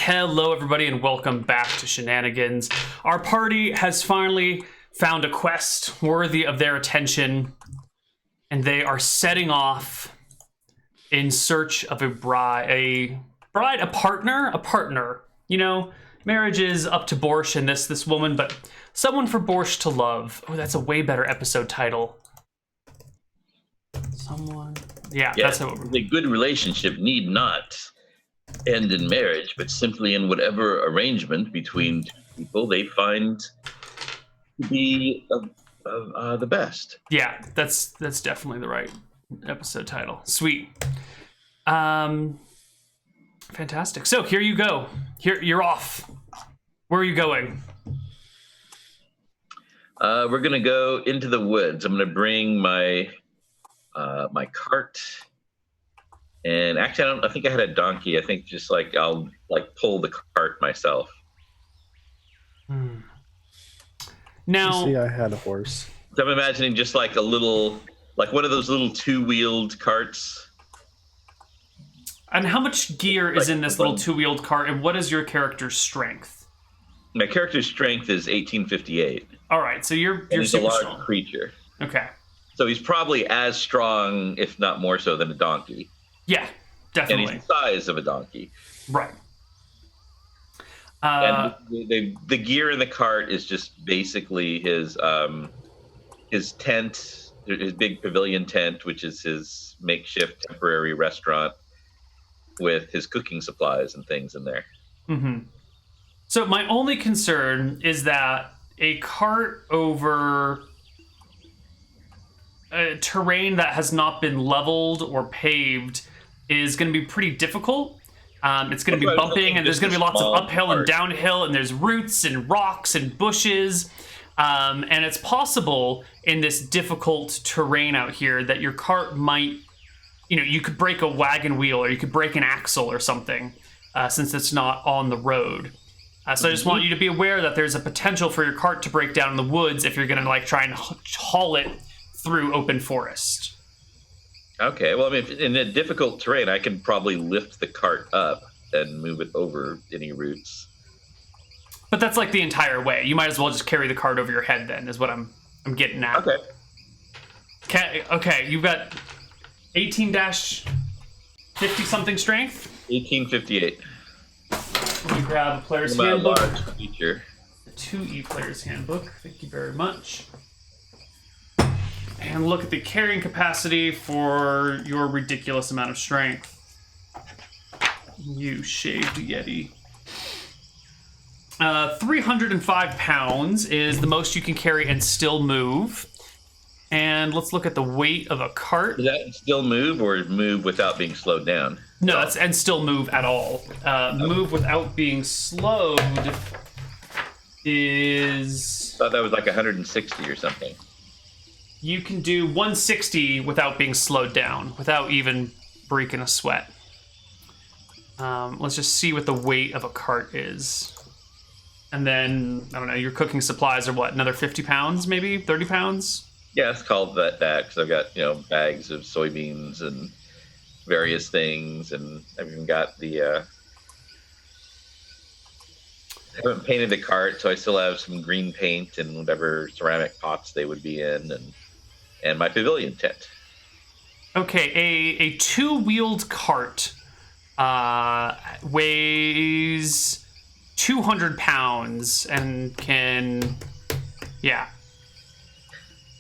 Hello, everybody, and welcome back to Shenanigans. Our party has finally found a quest worthy of their attention, and they are setting off in search of a bride, a partner. You know, marriage is up to Borch and this woman, but someone for Borch to love. Oh, that's a way better episode title. That's how a good relationship need not end in marriage, but simply in whatever arrangement between two people they find to be the best. Yeah, that's definitely the right episode title. Sweet. Fantastic. So here you go. Here you're off. Where are you going? We're gonna go into the woods. I'm gonna bring my my cart. And actually, I think I had a donkey. I think just I'll pull the cart myself. Now, see, I had a horse. So I'm imagining just like one of those little two-wheeled carts. And how much gear is in this little two-wheeled cart, and what is your character's strength? My character's strength is 1858. All right, so you're he's super a large strong. creature. Okay. So he's probably as strong, if not more so, than a donkey. Yeah, definitely. And he's the size of a donkey. Right. And the gear in the cart is just basically his tent, his big pavilion tent, which is his makeshift temporary restaurant with his cooking supplies and things in there. Mm-hmm. So my only concern is that a cart over terrain that has not been leveled or paved is going to be pretty difficult. It's going to be bumping, and there's going to be lots of uphill and downhill, and there's roots and rocks and bushes. And it's possible in this difficult terrain out here that your cart might, you could break a wagon wheel or you could break an axle or something, since it's not on the road. So I just want you to be aware that there's a potential for your cart to break down in the woods if you're going to try and haul it through open forest. Okay, well, I mean, in a difficult terrain, I can probably lift the cart up and move it over any roots. But that's the entire way. You might as well just carry the cart over your head then, is what I'm getting at. Okay, you've got 18-50-something strength? 1858. Let me grab a player's handbook. Large feature. The 2E player's handbook. Thank you very much. And look at the carrying capacity for your ridiculous amount of strength. You shaved Yeti. 305 pounds is the most you can carry and still move. And let's look at the weight of a cart. Does that still move or move without being slowed down? No, and still move at all. Move without being slowed is... I thought that was 160 or something. You can do 160 without being slowed down, without even breaking a sweat. Let's just see what the weight of a cart is. And then, I don't know, your cooking supplies are what, another 50 pounds, maybe? 30 pounds? Yeah, it's called that because I've got, bags of soybeans and various things, and I've even got I haven't painted the cart, so I still have some green paint and whatever ceramic pots they would be in, and my pavilion tent. Okay, a two-wheeled cart weighs 200 pounds and can, yeah.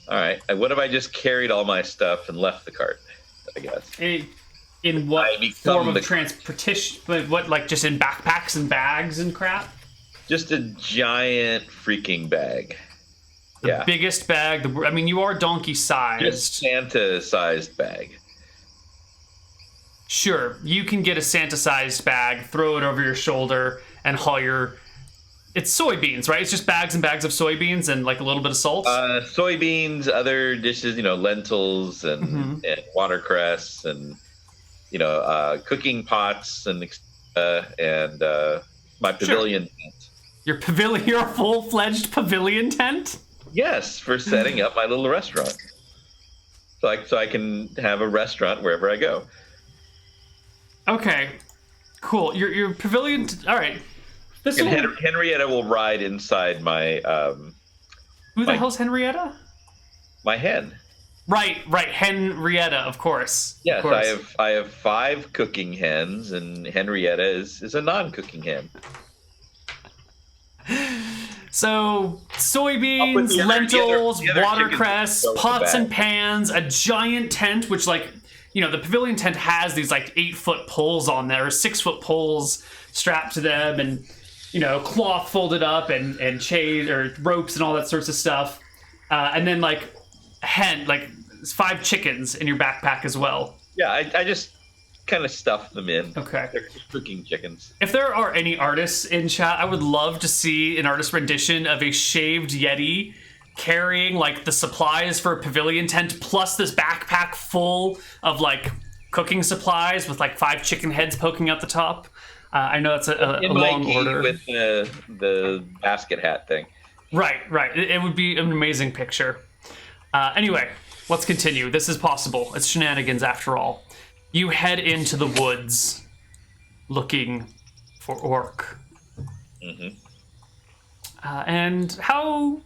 All right. What if I just carried all my stuff and left the cart, I guess? In what form of transportation? What, just in backpacks and bags and crap? Just a giant freaking bag. The biggest bag. You are donkey-sized. Just Santa-sized bag. Sure, you can get a Santa-sized bag, throw it over your shoulder, and haul your... It's soybeans, right? It's just bags and bags of soybeans and a little bit of salt? Soybeans, other dishes, lentils and watercress and, cooking pots and my pavilion tent. Your full-fledged pavilion tent? Yes, for setting up my little restaurant. So I can have a restaurant wherever I go. Okay, Cool. Your pavilion. All right. This And will... Henrietta will ride inside my Who the hell's Henrietta? my hen. Right. Henrietta, of course. Yes, of course. I have 5 cooking hens, and Henrietta is a non-cooking hen. So soybeans, lentils, watercress, pots and pans, a giant tent, which like, you know, the pavilion tent has these like 8-foot poles on there, 6-foot poles strapped to them, and, you know, cloth folded up and shade or ropes and all that sorts of stuff. And then like hen, like 5 chickens in your backpack as well. Yeah, I just kind of stuff them in. Okay. They're just cooking chickens. If there are any artists in chat, I would love to see an artist rendition of a shaved Yeti carrying like the supplies for a pavilion tent plus this backpack full of like cooking supplies with like 5 chicken heads poking out the top. I know that's a long order. With the basket hat thing. Right. It would be an amazing picture. Anyway, let's continue. This is possible. It's Shenanigans after all. You head into the woods looking for orc. Mm-hmm. And how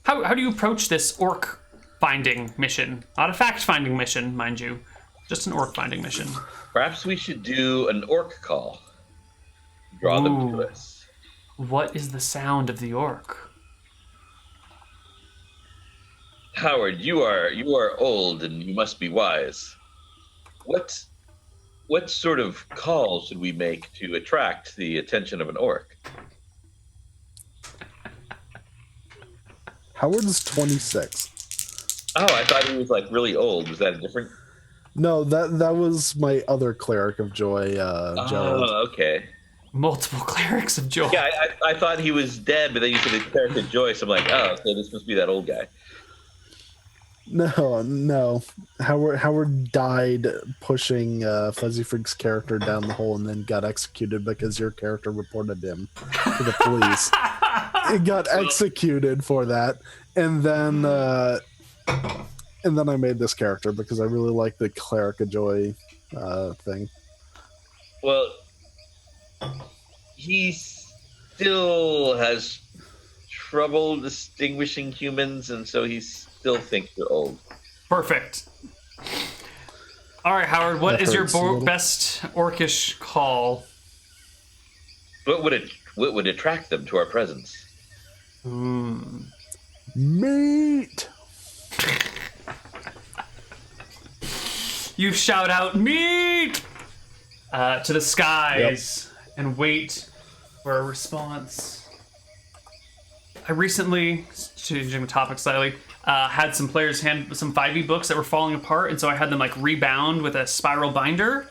do you approach this orc finding mission? Not a fact finding mission, mind you. Just an orc finding mission. Perhaps we should do an orc call. Draw them to us. What is the sound of the orc? Howard, you are old and you must be wise. What sort of call should we make to attract the attention of an orc? Howard's 26. Oh, I thought he was like really old. Was that a different? No, that was my other cleric of joy, Gerald. Oh, okay. Multiple clerics of joy. Yeah, I thought he was dead, but then you said the cleric of joy, so I'm like, oh, so this must be that old guy. No. Howard died pushing Fuzzy Freak's character down the hole and then got executed because your character reported him to the police. It got executed for that, and then I made this character because I really like the cleric of joy thing. Well, he still has trouble distinguishing humans, and so he still thinks you're old. Perfect. All right, Howard, what is your best orcish call? What would attract them to our presence? Meat! You shout out, meat! To the skies and wait for a response. I recently, changing the topic slightly, had some players hand some 5e books that were falling apart, and so I had them like rebound with a spiral binder,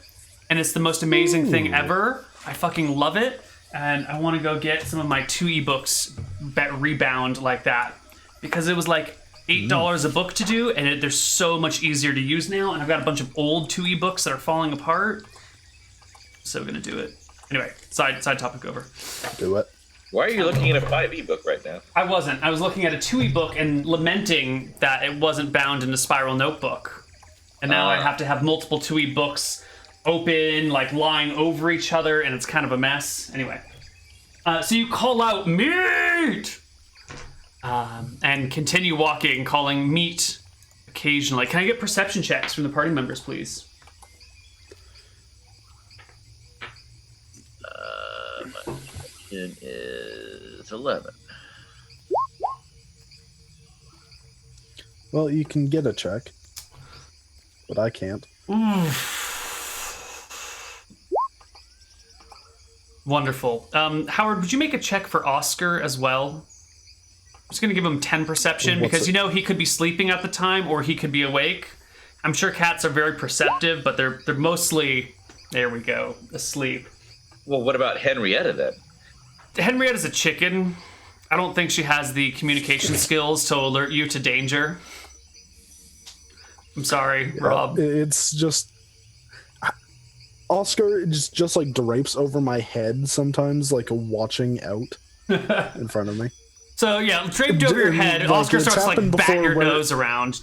and it's the most amazing thing ever. I fucking love it, and I want to go get some of my 2e books rebound like that, because it was like $8 a book to do, and they're so much easier to use now, and I've got a bunch of old 2e books that are falling apart, so gonna do it. Anyway, side topic over. Do it. Why are you looking at a 5e book right now? I wasn't. I was looking at a 2e book and lamenting that it wasn't bound in a spiral notebook. And now I have to have multiple 2e books open, like lying over each other, and it's kind of a mess. Anyway. So you call out, meat! And continue walking, calling meat occasionally. Can I get perception checks from the party members, please? It is 11. Well, you can get a check, but I can't. Wonderful. Howard, would you make a check for Oscar as well? I'm just going to give him 10 perception because, you know, he could be sleeping at the time or he could be awake. I'm sure cats are very perceptive, but they're mostly, there we go, asleep. Well, what about Henrietta then? Henrietta's a chicken. I don't think she has the communication skills to alert you to danger. I'm sorry, Rob. It's just... Oscar just like drapes over my head sometimes, like watching out in front of me. So, yeah, draped over your head, like, Oscar starts like batting your where... nose around.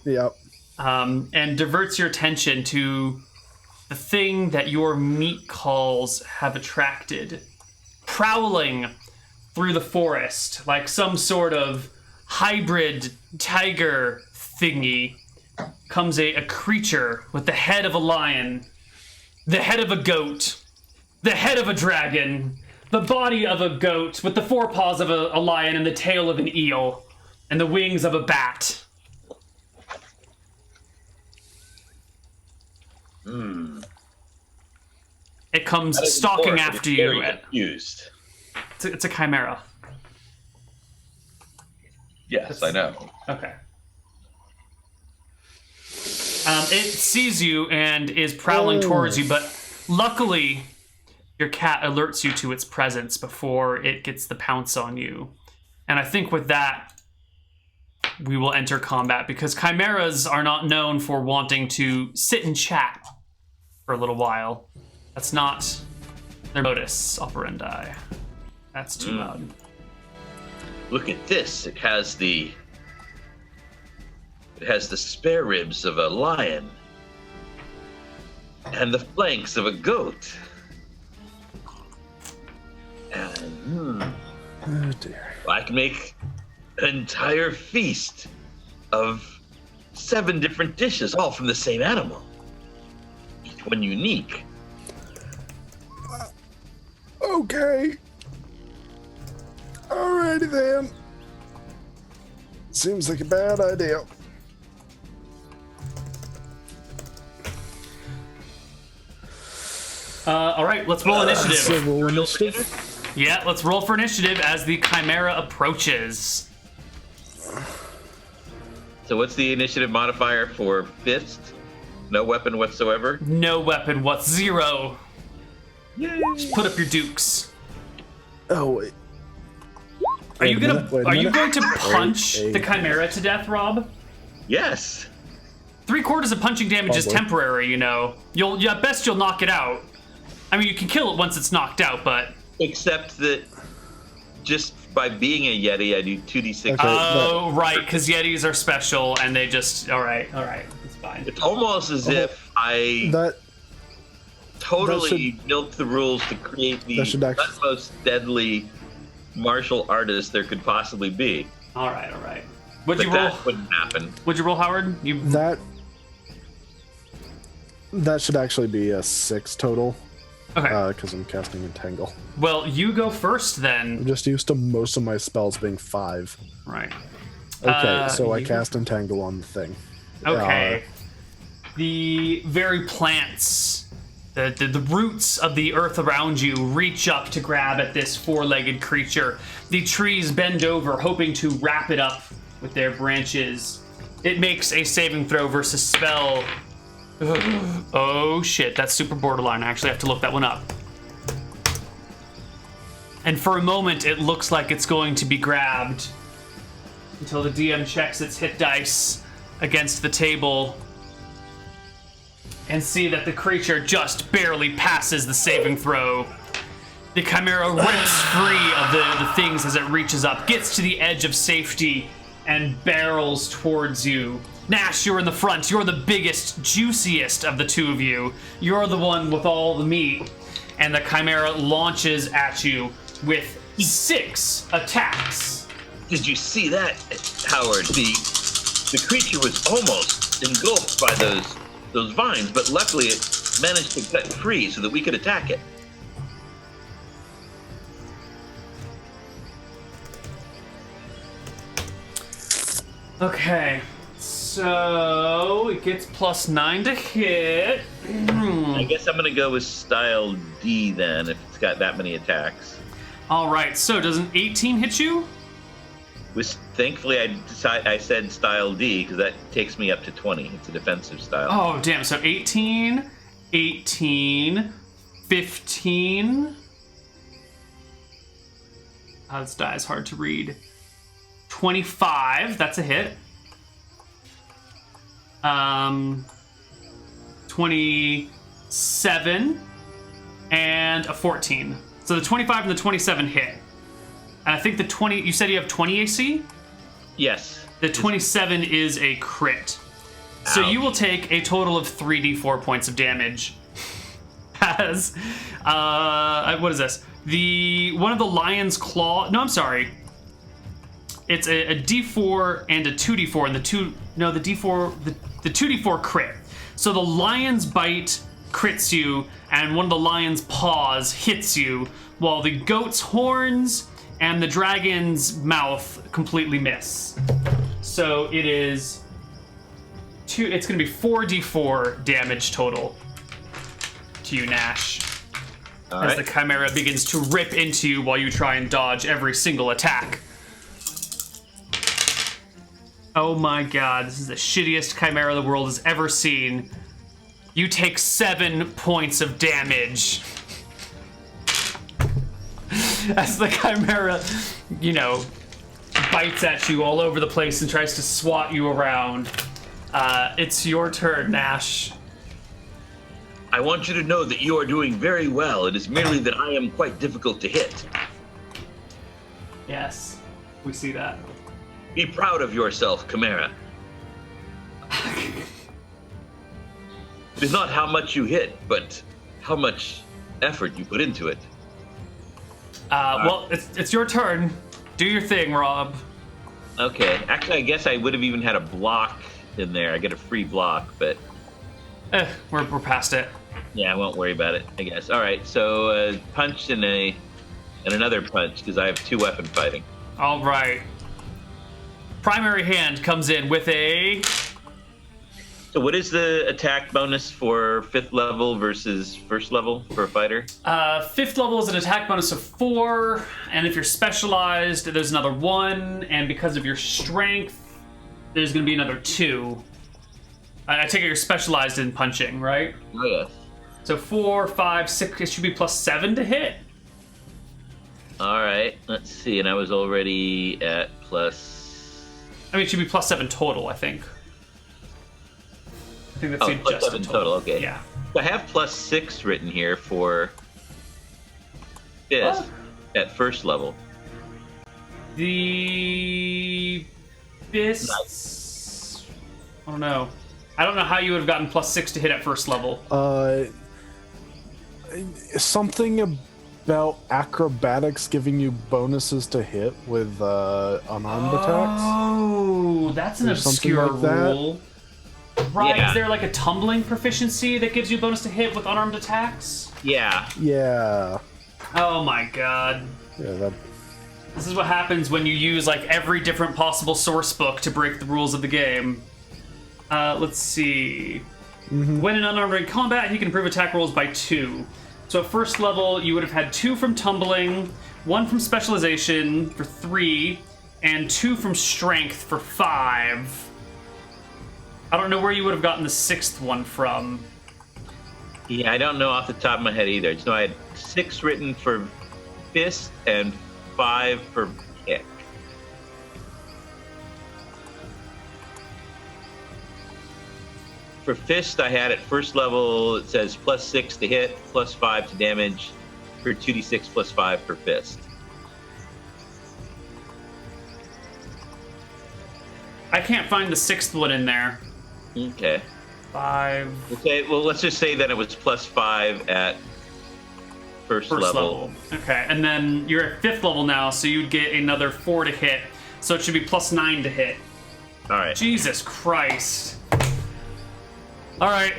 Yep. And diverts your attention to the thing that your meat calls have attracted. Prowling through the forest like some sort of hybrid tiger thingy comes a creature with the head of a lion, the head of a goat, the head of a dragon, the body of a goat with the forepaws of a lion and the tail of an eel and the wings of a bat. It comes stalking after you. Confused. It's a chimera. Yes, I know. Okay. It sees you and is prowling towards you, but luckily your cat alerts you to its presence before it gets the pounce on you. And I think with that, we will enter combat, because chimeras are not known for wanting to sit and chat for a little while. That's not their modus operandi. That's too loud. Look at this. It has the spare ribs of a lion and the flanks of a goat. And Oh dear. I can make an entire feast of 7 different dishes, all from the same animal. Each one unique. Okay. Alrighty then. Seems like a bad idea. All right, let's roll initiative. So roll initiative. Yeah, let's roll for initiative as the chimera approaches. So what's the initiative modifier for fist? No weapon whatsoever? No weapon. What's 0? Yay! Just put up your dukes. Oh wait. Are you going to punch Wait, the chimera to death, Rob? Yes. 3/4 of punching damage is Probably. temporary, you know. At best you'll knock it out. I mean, you can kill it once it's knocked out, but... Except that just by being a Yeti, I do 2d6. Okay. Oh, right, because Yetis are special, and they just... All right, it's fine. It's almost as if I That totally milked the rules to create the that should actually- most deadly martial artist there could possibly be. All right. What'd But you roll? that wouldn't happen. What'd you roll, Howard? that should actually be a 6 total. Okay. Because I'm casting Entangle. Well, you go first I'm then. just used to most of my spells being 5. Right. Okay, so I you- cast Entangle on the thing. Okay. The very plants, the roots of the earth around you reach up to grab at this 4-legged creature. The trees bend over, hoping to wrap it up with their branches. It makes a saving throw versus spell. Oh shit, that's super borderline. I actually have to look that one up. And for a moment, it looks like it's going to be grabbed until the DM checks its hit dice against the table and see that the creature just barely passes the saving throw. The chimera rips free of the things as it reaches up, gets to the edge of safety, and barrels towards you. Nash, you're in the front. You're the biggest, juiciest of the two of you. You're the one with all the meat. And the chimera launches at you with 6 attacks. Did you see that, Howard? The creature was almost engulfed by those vines, but luckily it managed to cut free so that we could attack it. Okay, so it gets +9 to hit. I guess I'm gonna go with style D then, if it's got that many attacks. All right, so does an 18 hit you? Thankfully, I said style D because that takes me up to 20. It's a defensive style. Oh, damn. So 18, 15. Oh, this die is hard to read. 25, that's a hit. 27 and a 14. So the 25 and the 27 hit. And I think the 20, you said you have 20 AC? Yes. The 27 is a crit. So Ouch. you will take a total of 3d4 points of damage has what is this? One of the lion's claw. No, I'm sorry. It's a D4 and a 2D4, and the 2D4 crit. So the lion's bite crits you, and one of the lion's paws hits you, while the goat's horns and the dragon's mouth completely miss. So it is it's going to be 4d4 damage total to you, Nash. As the Chimera begins to rip into you while you try and dodge every single attack. Oh my god, this is the shittiest Chimera the world has ever seen. You take 7 points of damage. As the Chimera, bites at you all over the place and tries to swat you around. It's your turn, Nash. I want you to know that you are doing very well. It is merely that I am quite difficult to hit. Yes, we see that. Be proud of yourself, Chimera. It is not how much you hit, but how much effort you put into it. Well, it's your turn. Do your thing, Rob. Okay. Actually, I guess I would have even had a block in there. I get a free block, but... We're past it. Yeah, I won't worry about it, I guess. All right, so punch and another punch, because I have 2 weapon fighting. All right. Primary hand comes in with a... So what is the attack bonus for 5th level versus 1st level for a fighter? 5th level is an attack bonus of 4, and if you're specialized, there's another 1, and because of your strength, there's going to be another 2. I take it you're specialized in punching, right? Oh, yes. So 4, 5, 6, it should be +7 to hit. All right, let's see, and I was already at plus... I mean, it should be +7 total, I think. I think that's the adjusted total, okay. Yeah. I have +6 written here for this at 1st level. The fists... Nice. I don't know. I don't know how you would have gotten +6 to hit at 1st level. Something about acrobatics giving you bonuses to hit with unarmed attacks. Oh, that's an obscure rule. Right, yeah. Is there like a tumbling proficiency that gives you a bonus to hit with unarmed attacks? Yeah. Yeah. Oh my god. Yeah, This is what happens when you use like every different possible source book to break the rules of the game. Let's see. When in unarmed rank combat, he can improve attack rolls by 2. So at 1st level, you would have had 2 from tumbling, 1 from specialization for 3, and 2 from strength for 5. I don't know where you would have gotten the 6th one from. Yeah, I don't know off the top of my head either. So I had 6 written for fist and 5 for kick. For fist, I had at 1st level, it says +6 to hit, +5 to damage, for 2d6 +5 for fist. I can't find the 6th one in there. Okay. 5. Okay, well, let's just say that it was +5 at first level. Okay, and then you're at 5th level now, so you'd get another 4 to hit. So it should be +9 to hit. All right. Jesus Christ. All right,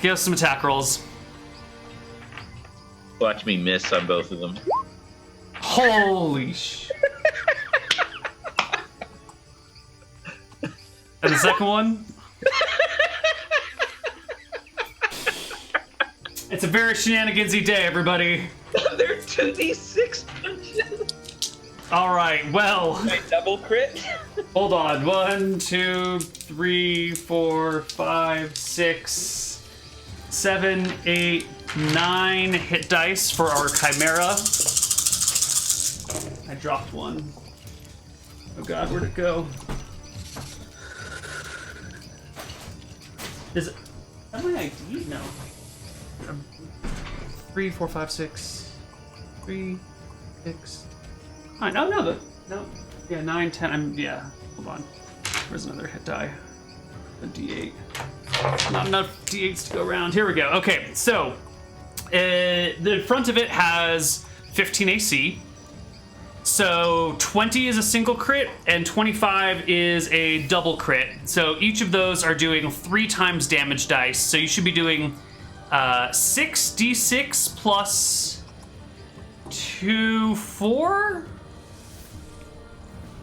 give us some attack rolls. Watch me miss on both of them. Holy sh! And the second one? It's a very shenanigansy day, everybody. They're 2d6 punches. All right, well. My double crit? Hold on. 1, 2, 3, 4, 5, 6, 7, 8, 9 hit dice for our Chimera. I dropped one. Oh god, where'd it go? Is it that my ID? No. 3, 4, 5, 6. 3, 6. Oh, no. Yeah, 9, 10. Yeah, hold on. Where's another hit die? A D8. Not enough D8s to go around. Here we go. Okay, so the front of it has 15 AC. So 20 is a single crit, and 25 is a double crit. So each of those are doing 3 times damage dice. So you should be doing 6d6 plus 2, 4?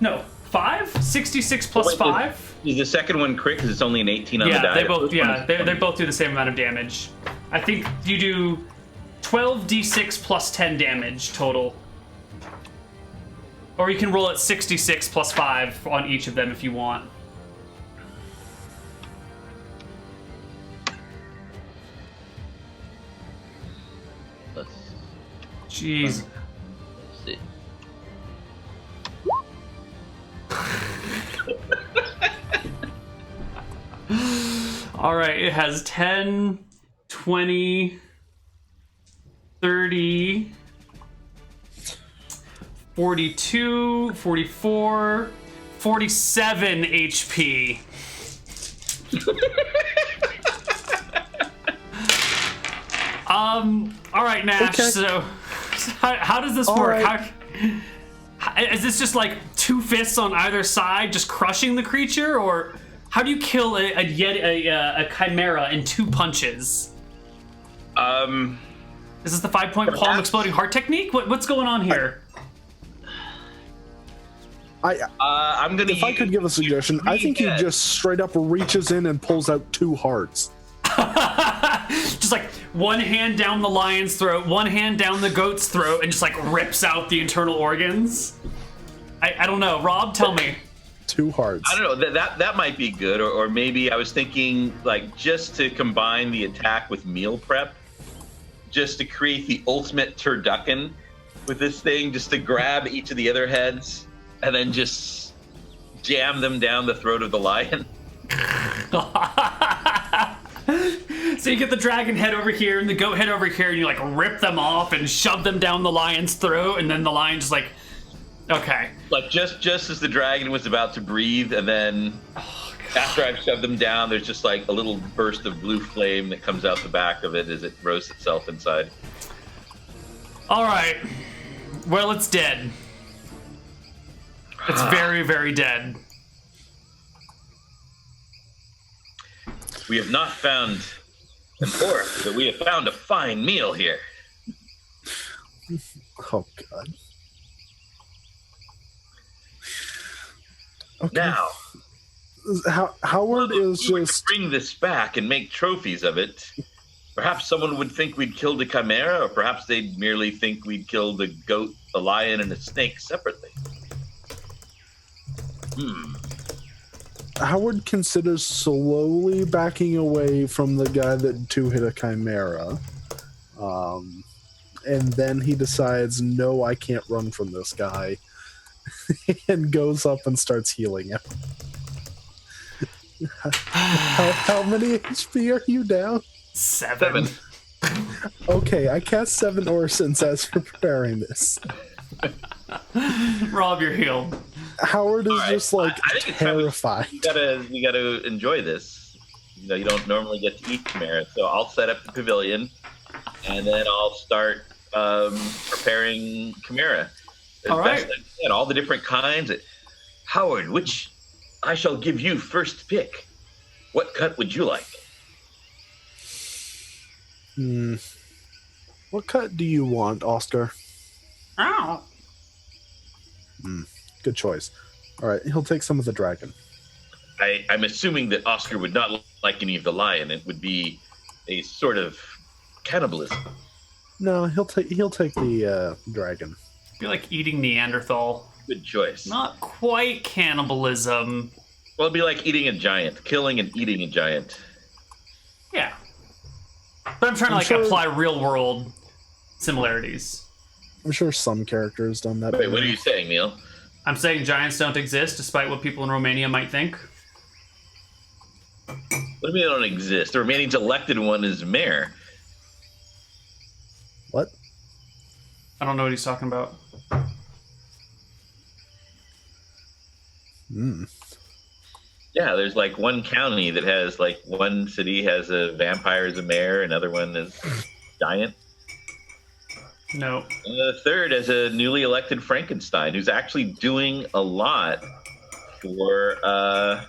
No, 5? 66 plus 5? Is the second one crit because it's only an 18 on the die? They both do the same amount of damage. I think you do 12d6 plus 10 damage total. Or you can roll at 66 plus 5 on each of them if you want. Jeez. Let's see. All right, it has 10, 20, 30, 42, 44, 47 HP. All right, Nash. Okay. So, how does this work? Right. Is this just like 2 fists on either side, just crushing the creature, or how do you kill a chimera in 2 punches? Is this the 5-point palm exploding heart technique? What's going on here? I'm gonna. If I could give a suggestion, I think he just straight up reaches in and pulls out 2 hearts. Just like one hand down the lion's throat, one hand down the goat's throat, and just like rips out the internal organs. I don't know. Rob, tell me. 2 hearts. I don't know. That might be good, or maybe I was thinking like just to combine the attack with meal prep, just to create the ultimate turducken with this thing, just to grab each of the other heads and then just jam them down the throat of the lion. So you get the dragon head over here and the goat head over here, and you like rip them off and shove them down the lion's throat, and then the lion's just like, okay. Like just as the dragon was about to breathe, and then after I've shoved them down, there's just like a little burst of blue flame that comes out the back of it as it roasts itself inside. All right. Well, it's dead. It's very, very dead. We have not found an orc, but we have found a fine meal here. Oh, God. Okay. Now, Howard is we would just... bring this back and make trophies of it. Perhaps someone would think we'd killed a chimera, or perhaps they'd merely think we'd killed a goat, a lion, and a snake separately. Howard considers slowly backing away from the guy that 2-hit a chimera. And then he decides, no, I can't run from this guy. And goes up and starts healing him. How many HP are you down? 7. Okay, I cast 7 Orsons as for preparing this. Rob, you're healed. Howard is just like I think it's terrified. You gotta enjoy this. You know, you don't normally get to eat chimera, so I'll set up the pavilion, and then I'll start preparing chimera. All right. And all the different kinds. Howard, which I shall give you first pick. What cut would you like? What cut do you want, Oscar? Ow. Good choice. All right, he'll take some of the dragon. I'm assuming that Oscar would not like any of the lion. It would be a sort of cannibalism. No, he'll take the dragon. Be like eating Neanderthal. Good choice. Not quite cannibalism. Well, it'd be like eating a giant, killing and eating a giant. Yeah. But I'm trying to apply real world similarities. I'm sure some characters done that. Wait, what are you saying, Neal? I'm saying giants don't exist, despite what people in Romania might think. What do you mean they don't exist? The Romanians elected one as mayor. What? I don't know what he's talking about. Yeah, there's like one county that has like one city has a vampire as a mayor, another one is giant. No. The third as a newly elected Frankenstein who's actually doing a lot for the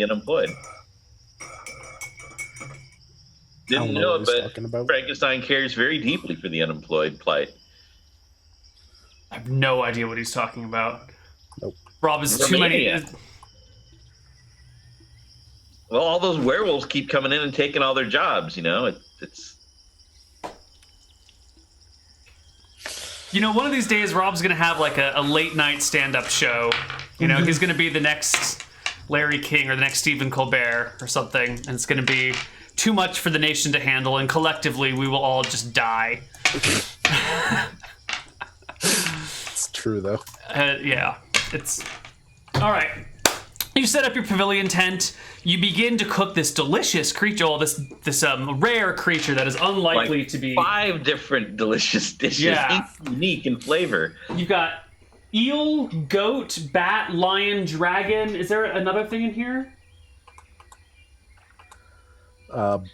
unemployed. Didn't know it, but Frankenstein cares very deeply for the unemployed plight. I have no idea what he's talking about. Nope. Rob is too many. Well, all those werewolves keep coming in and taking all their jobs. It's. One of these days, Rob's gonna have like a late night stand-up show. He's gonna be the next Larry King or the next Stephen Colbert or something, and it's gonna be too much for the nation to handle, and collectively we will all just die. It's true, though. Yeah, it's... All right. You set up your pavilion tent. You begin to cook this delicious creature, this rare creature that is unlikely to be... 5 different delicious dishes, each unique in flavor. You've got eel, goat, bat, lion, dragon. Is there another thing in here?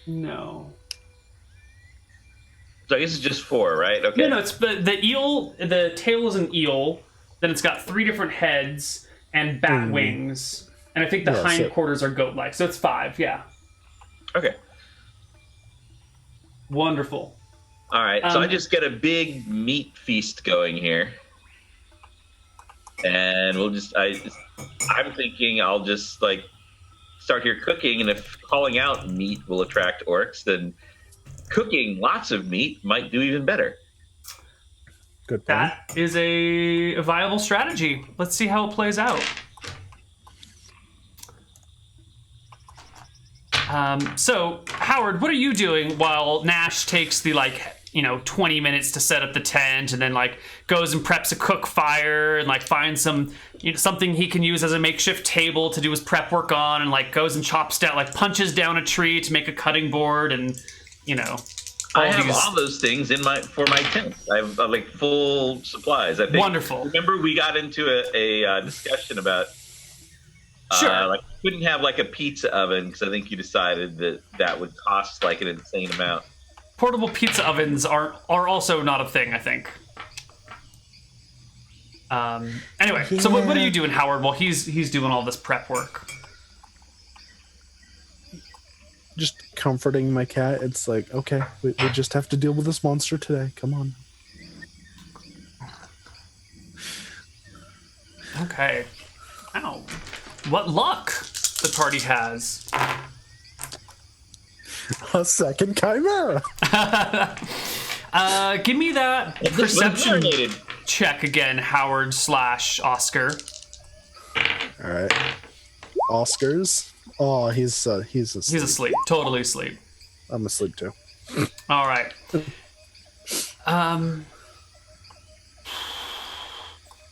No. So I guess it's just 4, right? Okay. No, it's the eel. The tail is an eel. Then it's got 3 different heads and bat wings, and I think the hindquarters are goat-like. So it's 5. Yeah. Okay. Wonderful. All right. So I just get a big meat feast going here, and I'm thinking I'll just start here cooking, and if calling out meat will attract orcs, then cooking lots of meat might do even better. Good point. That is a viable strategy. Let's see how it plays out. So, Howard, what are you doing while Nash takes the 20 minutes to set up the tent, and then goes and preps a cook fire and finds some something he can use as a makeshift table to do his prep work on, and goes and chops down punches down a tree to make a cutting board, and I have all those things for my tent. I have full supplies. I think. Wonderful. Remember we got into a discussion about sure. Couldn't have a pizza oven because I think you decided that would cost an insane amount. Portable pizza ovens are also not a thing, I think. Anyway, so what are you doing, Howard, while he's doing all this prep work? Just comforting my cat. It's okay, we just have to deal with this monster today. Come on. Okay. Ow. What luck the party has. A second chimera. Give me that perception check again, Howard / Oscar. All right. Oscar's. Oh, he's asleep. He's asleep. Totally asleep. I'm asleep too. All right.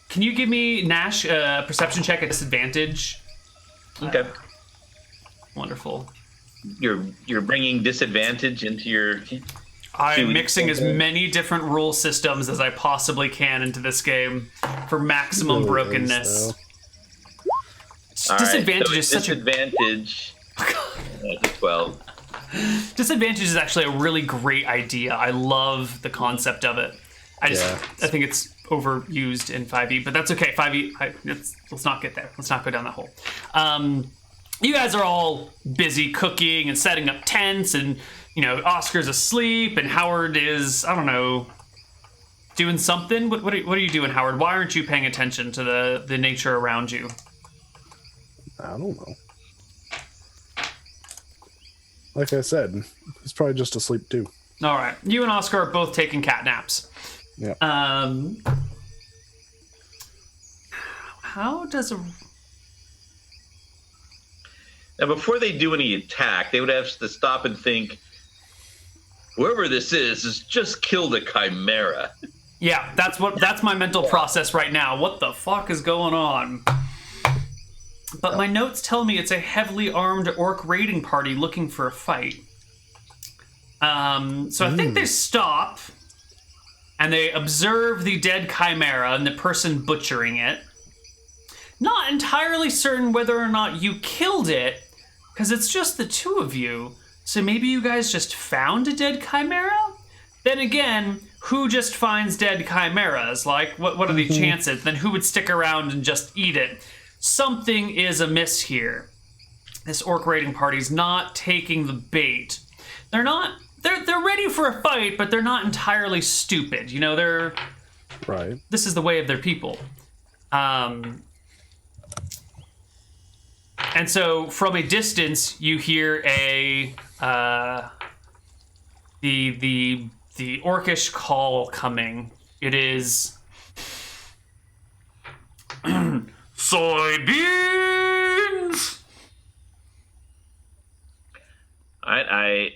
Can you give me Nash a perception check at disadvantage? Okay. Wonderful. You're bringing disadvantage into your. I'm mixing as many different rule systems as I possibly can into this game for maximum brokenness. Disadvantage is such disadvantage. 12. Disadvantage is actually a really great idea. I love the concept of it. I think it's overused in 5e, but that's okay. 5e. Let's not get there. Let's not go down that hole. You guys are all busy cooking and setting up tents, and Oscar's asleep, and Howard is, I don't know, doing something. What are you doing, Howard? Why aren't you paying attention to the nature around you? I don't know. Like I said, he's probably just asleep too. All right, you and Oscar are both taking cat naps. Yeah. How does a... Now, before they do any attack, they would have to stop and think, whoever this is has just killed a chimera. Yeah, that's my mental process right now. What the fuck is going on? But my notes tell me it's a heavily armed orc raiding party looking for a fight. So I think they stop and they observe the dead chimera and the person butchering it. Not entirely certain whether or not you killed it, because it's just the two of you. So maybe you guys just found a dead chimera? Then again, who just finds dead chimeras? Like, what are the chances? Then who would stick around and just eat it? Something is amiss here. This orc raiding party's not taking the bait. They're ready for a fight, but they're not entirely stupid. You know, they're... Right. This is the way of their people. And so from a distance, you hear the orcish call coming. It is soybeans. I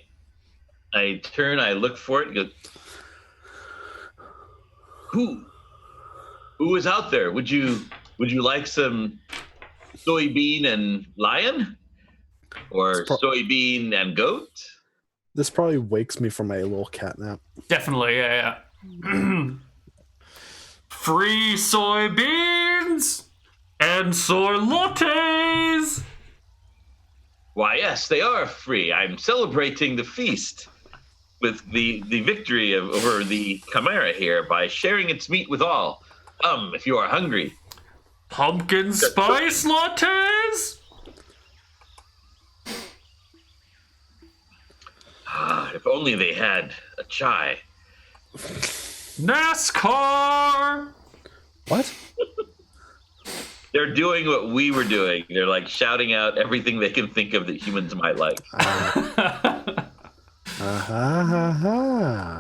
turn, I look for it, and go, who is out there? Would you like some soybean and lion, or soybean and goat? This probably wakes me from a little cat nap. Definitely, yeah. Free soybeans and soy lattes. Why, yes, they are free. I'm celebrating the feast with the victory over the chimera here by sharing its meat with all. Come, if you are hungry. Pumpkin spice lattes? If only they had a chai. NASCAR! What? They're doing what we were doing. They're like shouting out everything they can think of that humans might like.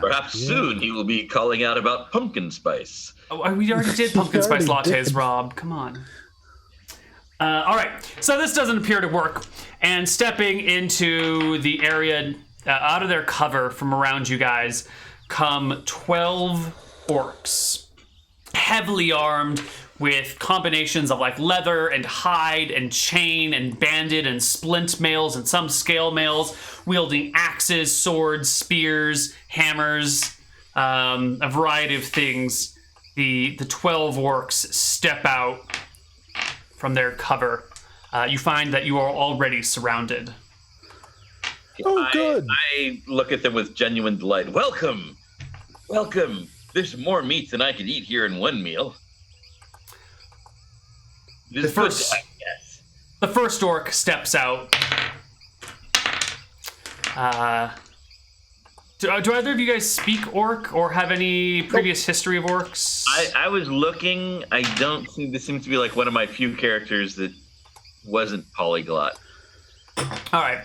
Perhaps soon he will be calling out about pumpkin spice. Oh, we already did pumpkin spice lattes, Rob. Come on. All right, so this doesn't appear to work. And stepping into the area out of their cover from around you guys come 12 orcs, heavily armed with combinations of like leather and hide and chain and banded and splint mails and some scale mails, wielding axes, swords, spears, hammers, a variety of things. The 12 orcs step out from their cover. You find that you are already surrounded. Oh, good. I look at them with genuine delight. Welcome. Welcome. There's more meat than I could eat here in one meal. The first orc steps out. Do either of you guys speak orc or have any previous history of orcs? I was looking. I don't think this seems to be like one of my few characters that wasn't polyglot. All right.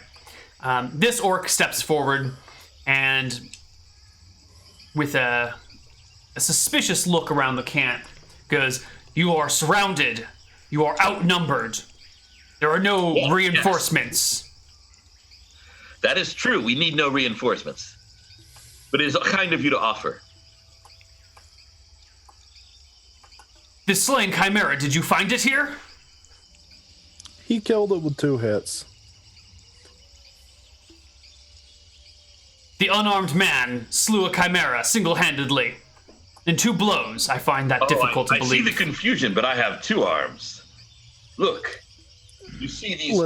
This orc steps forward and with a suspicious look around the camp goes, "You are surrounded. You are outnumbered. There are no reinforcements." Yes. That is true. We need no reinforcements. But it is kind of you to offer. This slain chimera, did you find it here? He killed it with 2 hits. The unarmed man slew a chimera single-handedly. In 2 blows. I find that difficult to believe. I see the confusion, but I have 2 arms. Look, you see these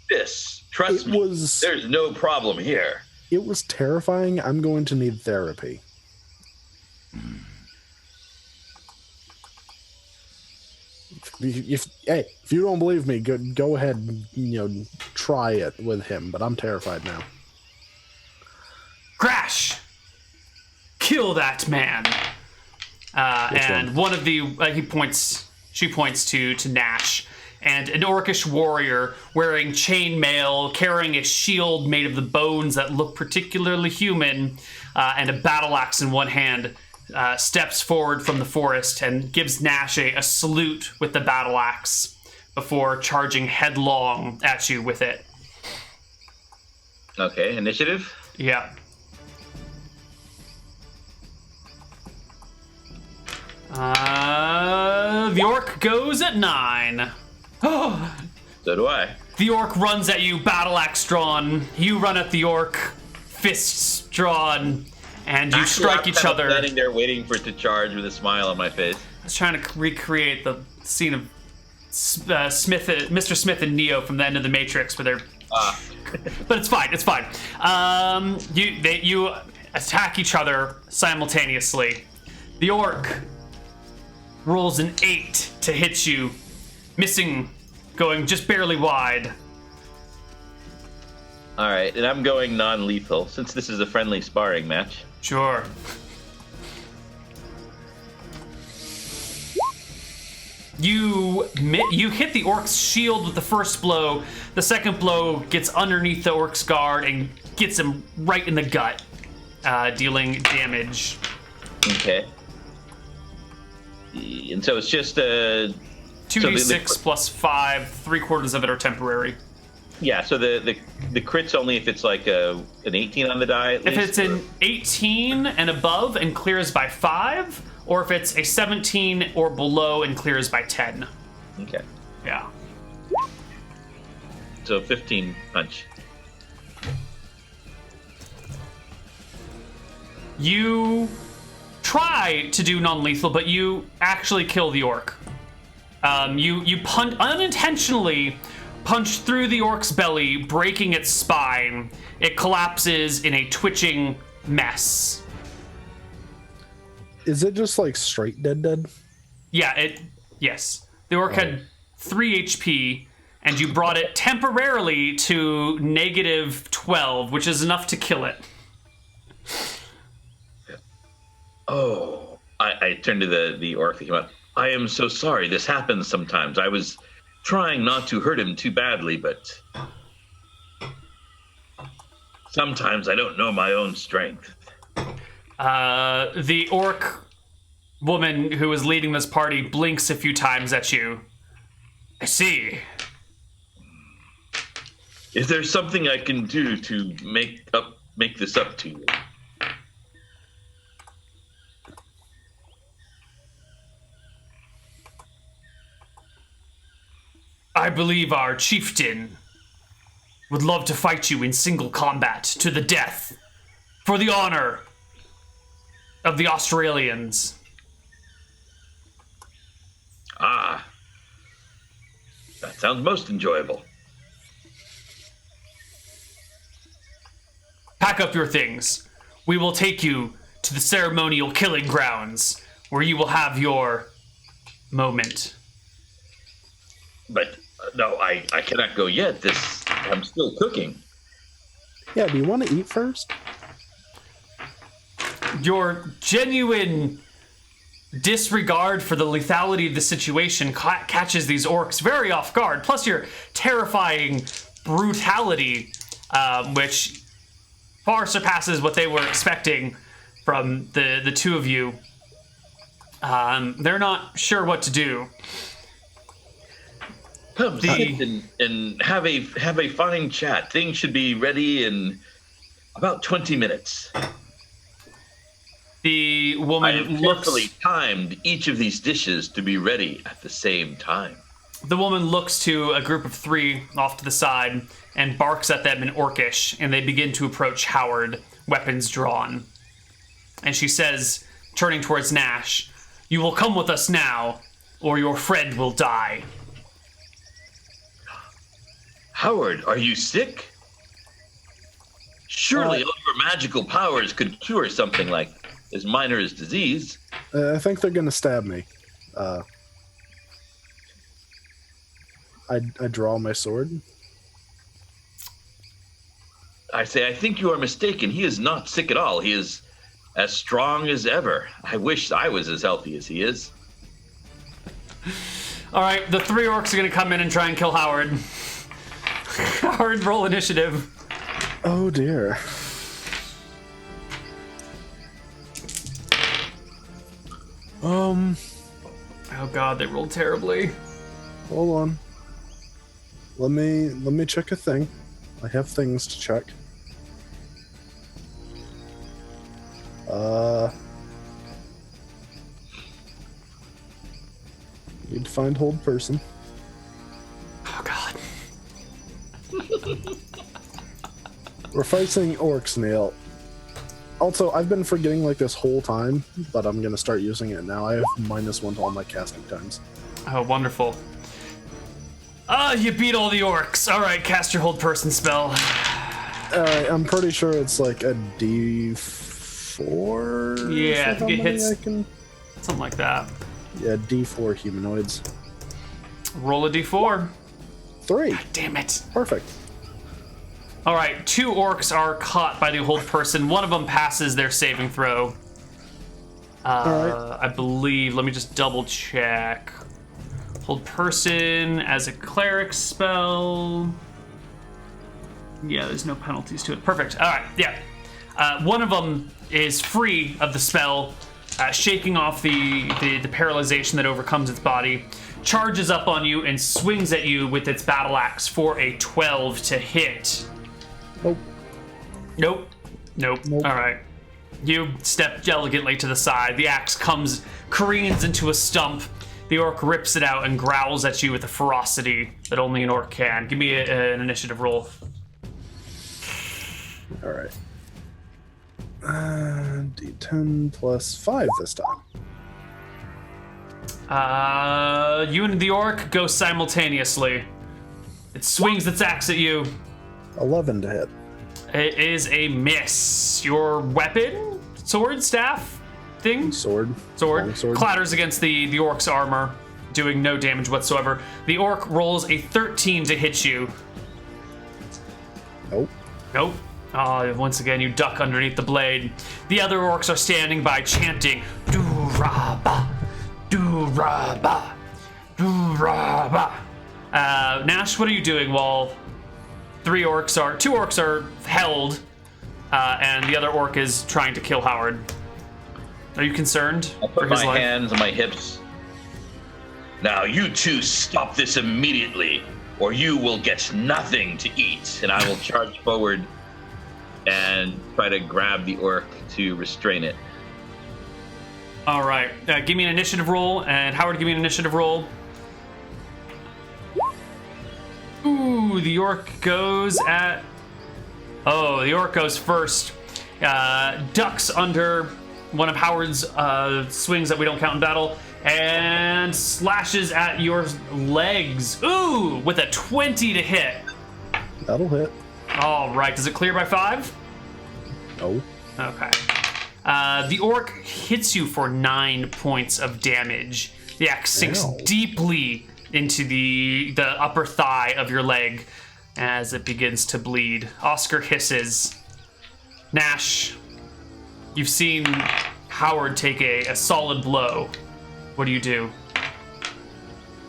fists. Trust me, there's no problem here. It was terrifying. I'm going to need therapy. If you don't believe me, go ahead and try it with him. But I'm terrified now. Crash! Kill that man. And one of the she points to Nash, and an orcish warrior wearing chainmail, carrying a shield made of the bones that look particularly human, and a battle axe in one hand, steps forward from the forest and gives Nash a salute with the battle axe before charging headlong at you with it. Okay, initiative? Yeah. The orc goes at 9. So do I. The orc runs at you, battle axe drawn. You run at the orc, fists drawn, and you strike each other. I'm standing there waiting for it to charge with a smile on my face. I was trying to recreate the scene of Mr. Smith and Neo from the end of the Matrix, where they're. But it's fine. It's fine. You attack each other simultaneously. The orc rolls an 8 to hit you, missing, going just barely wide. All right, and I'm going non-lethal since this is a friendly sparring match. Sure. You hit the orc's shield with the first blow. The second blow gets underneath the orc's guard and gets him right in the gut, dealing damage. Okay. And so it's just a 2d6 plus 5. 3/4 of it are temporary. Yeah. So the crit's only if it's like an 18 on the die. At least, if it's an 18 and above and clears by 5, or if it's a 17 or below and clears by 10. Okay. Yeah. So 15 punch. You try to do non-lethal, but you actually kill the orc. You unintentionally punch through the orc's belly, breaking its spine. It collapses in a twitching mess. Is it just like straight dead? Yeah, yes. The orc had 3 HP, and you brought it temporarily to -12, which is enough to kill it. Oh, I turned to the orc that came out. I am so sorry. This happens sometimes. I was trying not to hurt him too badly, but sometimes I don't know my own strength. The orc woman who is leading this party blinks a few times at you. I see. Is there something I can do to make this up to you? I believe our chieftain would love to fight you in single combat to the death for the honor of the Australians. Ah, that sounds most enjoyable. Pack up your things. We will take you to the ceremonial killing grounds where you will have your moment. But no, I cannot go yet. I'm still cooking. Yeah, do you want to eat first? Your genuine disregard for the lethality of the situation catches these orcs very off guard. Plus your terrifying brutality, which far surpasses what they were expecting from the two of you. They're not sure what to do. Come sit and have a fine chat. Things should be ready in about 20 minutes. The I woman have carefully timed each of these dishes to be ready at the same time. The woman looks to a group of 3 off to the side and barks at them in Orcish, and they begin to approach Howard, weapons drawn. And she says, turning towards Nash, "You will come with us now, or your friend will die." Howard, are you sick? Surely all your magical powers could cure something like as minor as disease. I think they're going to stab me. I draw my sword. I say, I think you are mistaken. He is not sick at all. He is as strong as ever. I wish I was as healthy as he is. All right, the 3 orcs are going to come in and try and kill Howard. Howard, roll initiative. Oh, dear. Oh god, they rolled terribly. Hold on. Let me check a thing. I have things to check. Need to find hold person. Oh god. We're fighting orcs, Neal. Also, I've been forgetting like this whole time, but I'm gonna start using it now. I have -1 to all my casting times. Oh, wonderful. You beat all the orcs. All right, cast your hold person spell. Alright, I'm pretty sure it's like a D4 D4. Yeah, I think it hits. I can... Something like that. Yeah, D4 humanoids. Roll a D4. 3. God damn it. Perfect. All right, 2 orcs are caught by the hold person. One of them passes their saving throw. I believe. Let me just double check. Hold person as a cleric spell. Yeah, there's no penalties to it. Perfect. All right, yeah. One of them is free of the spell, shaking off the paralyzation that overcomes its body, charges up on you and swings at you with its battle axe for a 12 to hit. Nope. All right. You step elegantly to the side. The axe careens into a stump. The orc rips it out and growls at you with a ferocity that only an orc can. Give me an initiative roll. All right. D10 plus 5 this time. You and the orc go simultaneously. It swings its axe at you. 11 to hit. It is a miss. Your weapon? Sword? Staff? Thing? Sword. Sword. Clatters against the orc's armor, doing no damage whatsoever. The orc rolls a 13 to hit you. Nope. Once again, you duck underneath the blade. The other orcs are standing by chanting, "Duraba, Duraba, Duraba." Nash, what are you doing while two orcs are held, and the other orc is trying to kill Howard? Are you concerned? I put my hands on my hips. Now you two stop this immediately, or you will get nothing to eat. And I will charge forward and try to grab the orc to restrain it. All right, give me an initiative roll, and Howard, give me an initiative roll. Ooh, the orc goes at... Oh, the orc goes first. Ducks under one of Howard's swings that we don't count in battle, and slashes at your legs. Ooh, with a 20 to hit. That'll hit. All right, does it clear by 5? No. Okay. The orc hits you for 9 points of damage. The axe sinks deeply into the upper thigh of your leg as it begins to bleed. Oscar hisses. Nash, you've seen Howard take a solid blow. What do you do?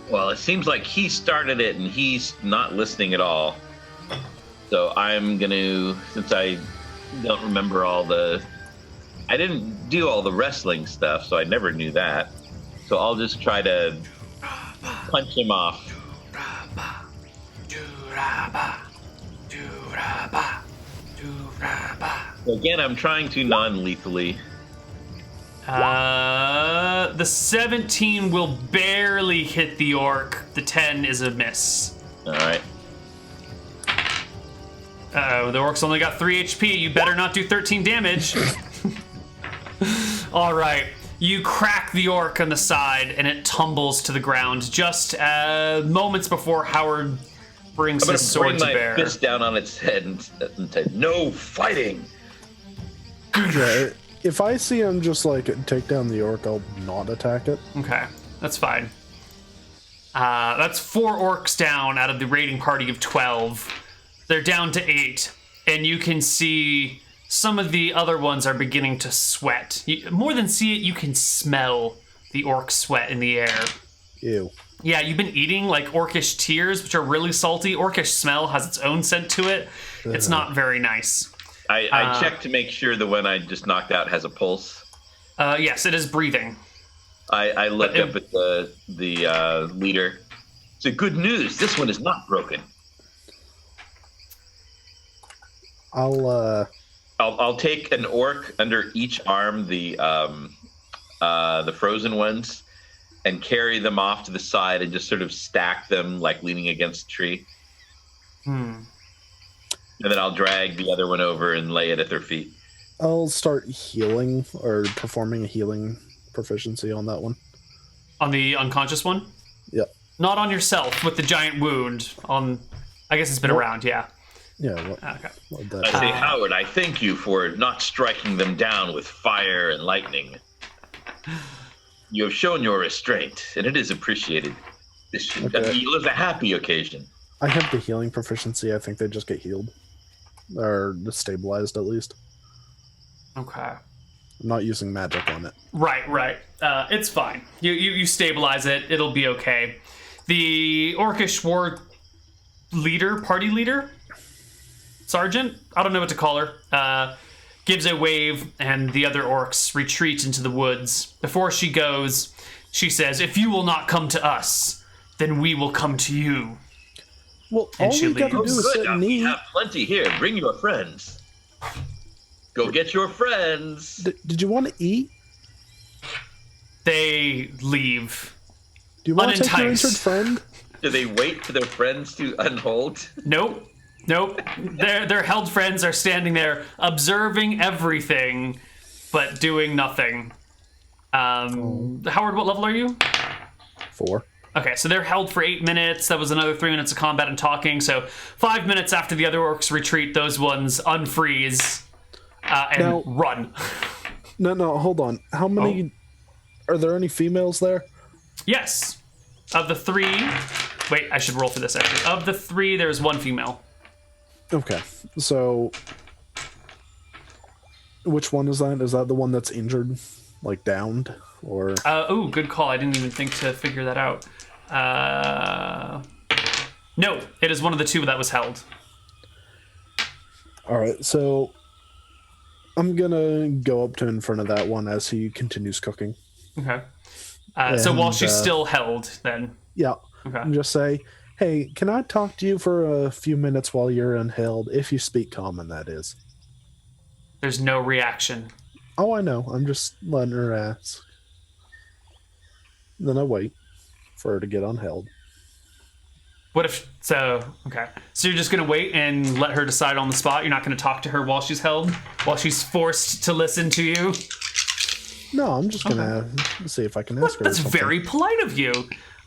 Well, it seems like he started it and he's not listening at all. So I'm gonna, since I don't remember I didn't do all the wrestling stuff, so I never knew that. So I'll just try to punch him off. So again, I'm trying to non-lethally. The 17 will barely hit the orc. The 10 is a miss. All right. The orc's only got 3 HP. You better not do 13 damage. All right. You crack the orc on the side, and it tumbles to the ground just moments before Howard brings his sword to bear. I'm going to bring my fist down on its head and say, "No fighting!" Yeah, if I see him just take down the orc, I'll not attack it. Okay, that's fine. That's 4 orcs down out of the raiding party of 12. They're down to 8, and you can see some of the other ones are beginning to sweat. More than see it, you can smell the orc sweat in the air. Ew. Yeah, you've been eating orcish tears, which are really salty. Orcish smell has its own scent to it. It's not very nice. I checked to make sure the one I just knocked out has a pulse. Yes, it is breathing. I look up at the leader. So good news, this one is not broken. I'll take an orc under each arm, the frozen ones, and carry them off to the side and just sort of stack them leaning against a tree. And then I'll drag the other one over and lay it at their feet. I'll start healing or performing a healing proficiency on that one. On the unconscious one? Yep. Not on yourself with the giant wound. I guess it's been around, yeah. Yeah. Okay. What I say, Howard, I thank you for not striking them down with fire and lightning. You have shown your restraint, and it is appreciated. This should be a happy occasion. I have the healing proficiency. I think they just get healed. Or stabilized, at least. Okay. I'm not using magic on it. Right. It's fine. You stabilize it. It'll be okay. The Orcish war party leader, sergeant, I don't know what to call her, gives a wave, and the other orcs retreat into the woods. Before she goes, she says, "If you will not come to us, then we will come to you." Well, all we got to do is sit and eat. We have plenty here. Bring your friends. Go get your friends. Did you want to eat? They leave. Do you want to take your injured friend? Do they wait for their friends to unhold? Nope. Their held friends are standing there observing everything, but doing nothing. Howard, what level are you? 4. Okay, so they're held for 8 minutes. That was another 3 minutes of combat and talking. So 5 minutes after the other orcs retreat, those ones unfreeze and run. No, hold on. How many... Are there any females there? Yes. Of the 3... Wait, I should roll for this, actually. Of the 3, there's 1 female. Okay, so... Which one is that? Is that the one that's injured? Like, downed? Or... Oh, good call. I didn't even think to figure that out. No, it is one of the 2 that was held. Alright, so... I'm gonna go up to in front of that one as he continues cooking. Okay. So while she's still held, then... Yeah. Okay. And just say, "Hey, can I talk to you for a few minutes while you're unheld? If you speak common, that is." There's no reaction. Oh, I know. I'm just letting her ask. Then I wait for her to get unheld. What if... So, okay. So you're just going to wait and let her decide on the spot? You're not going to talk to her while she's held? While she's forced to listen to you? No, I'm just going to see if I can ask her. That's very polite of you.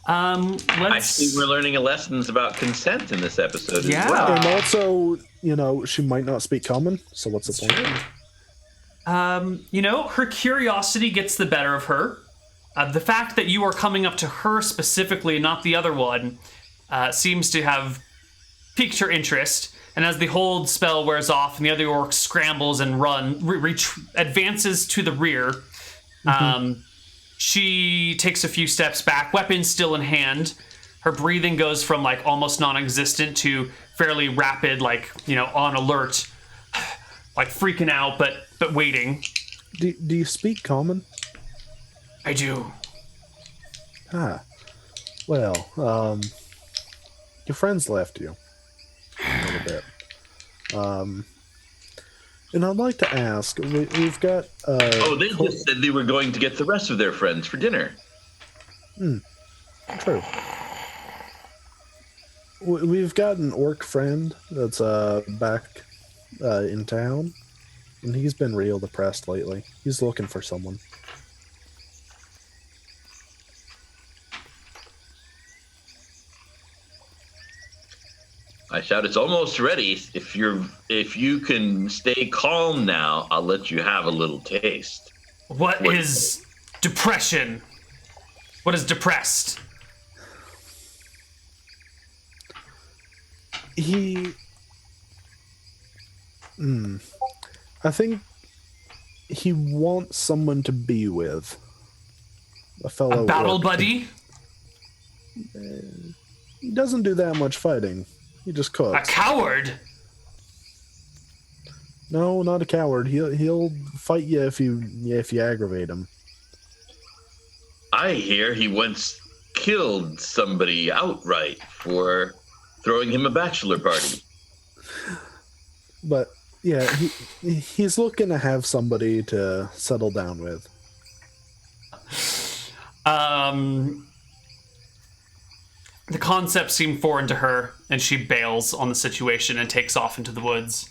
I see we're learning lessons about consent in this episode as well. And also, she might not speak common, so what's the point? Her curiosity gets the better of her. The fact that you are coming up to her specifically and not the other one seems to have piqued her interest. And as the hold spell wears off and the other orc scrambles and advances to the rear, she takes a few steps back, weapon still in hand. Her breathing goes from like almost non-existent to fairly rapid, like, on alert, like freaking out, but waiting. Do you speak common? I do. Well, your friends left you a little bit. And I'd like to ask, we've got... they just said they were going to get the rest of their friends for dinner. True. We've got an orc friend that's back in town, and he's been real depressed lately. He's looking for someone. I shout, "It's almost ready. If you can stay calm now, I'll let you have a little taste." What is depression? What is depressed? I think he wants someone to be with. A battle buddy? He doesn't do that much fighting. He just cooks. A coward? No, not a coward. He'll fight you if you aggravate him. I hear he once killed somebody outright for throwing him a bachelor party. But yeah, he's looking to have somebody to settle down with. The concept seemed foreign to her, and she bails on the situation and takes off into the woods.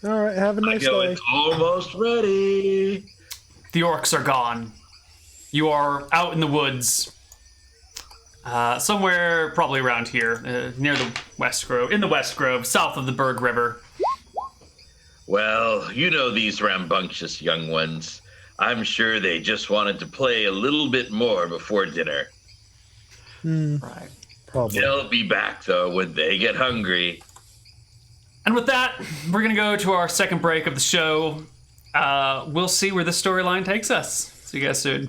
All right, have a nice day. It's almost ready. The orcs are gone. You are out in the woods. Somewhere probably around here, near the West Grove, in the West Grove, south of the Berg River. Well, you know these rambunctious young ones. I'm sure they just wanted to play a little bit more before dinner. Right. Probably. They'll be back, though, when they get hungry. And with that, we're going to go to our second break of the show. We'll see where this storyline takes us. See you guys soon.